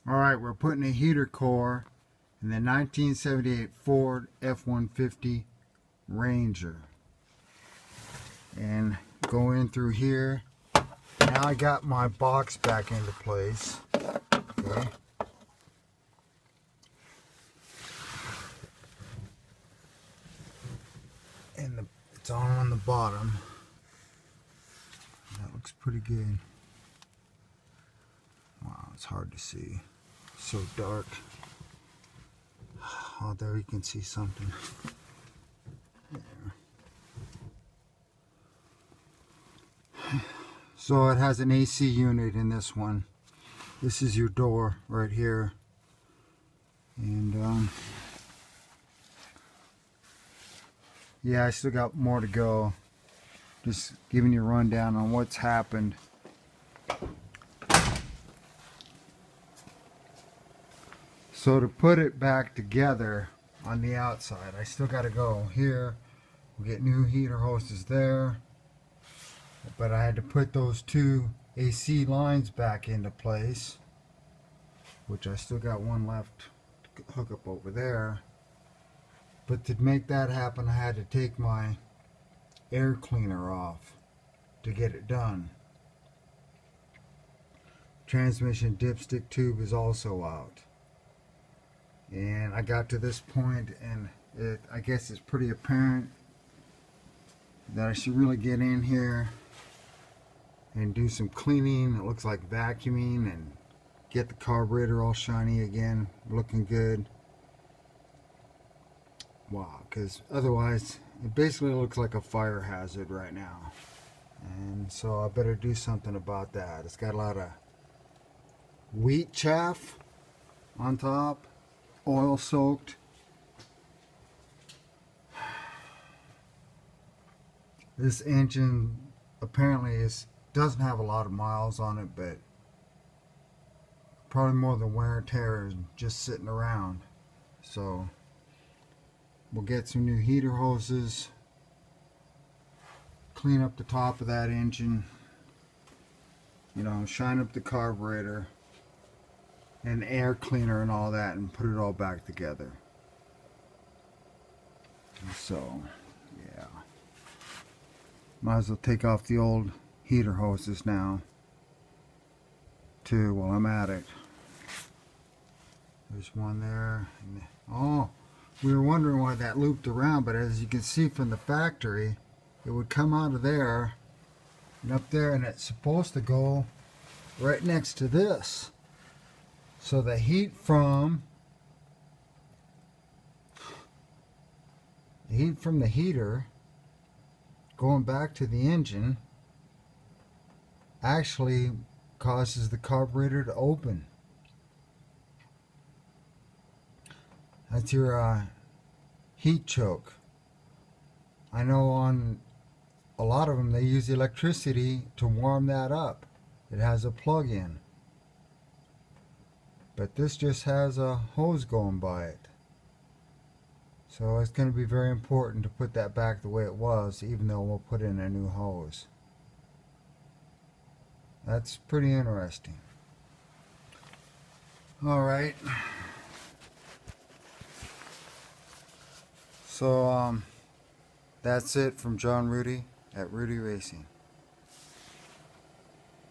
Alright, we're putting a heater core in the 1978 Ford F-150 Ranger. And go in through here. Now I got my box back into place. Okay. And it's on the bottom. That looks pretty good. Wow, it's hard to see. So dark. Oh, there you can see something. There. So it has an AC unit in this one. This is your door right here. And yeah, I still got more to go. Just giving you a rundown on what's happened. So to put it back together on the outside, I still got to go here. We'll get new heater hoses there. But I had to put those two AC lines back into place, which I still got one left to hook up over there. But to make that happen, I had to take my air cleaner off to get it done. Transmission dipstick tube is also out. And I got to this point, and I guess it's pretty apparent that I should really get in here and do some cleaning. It looks like vacuuming, and get the carburetor all shiny again, looking good. Wow, because otherwise it basically looks like a fire hazard right now. And so I better do something about that. It's got a lot of wheat chaff on top, oil soaked. This engine apparently doesn't have a lot of miles on it, but probably more than wear and tear and just sitting around. So we'll get some new heater hoses, clean up the top of that engine, you know, shine up the carburetor and air cleaner and all that, and put it all back together. So yeah, might as well take off the old heater hoses now too while I'm at it. There's one there. Oh, we were wondering why that looped around, but as you can see from the factory, it would come out of there and up there, and it's supposed to go right next to this. So the heat from the heater going back to the engine actually causes the carburetor to open. That's your heat choke. I know on a lot of them they use electricity to warm that up. It has a plug-in. But this just has a hose going by it. So it's going to be very important to put that back the way it was, even though we'll put in a new hose. That's pretty interesting. Alright. So that's it from John Rudy at Rudy Racing.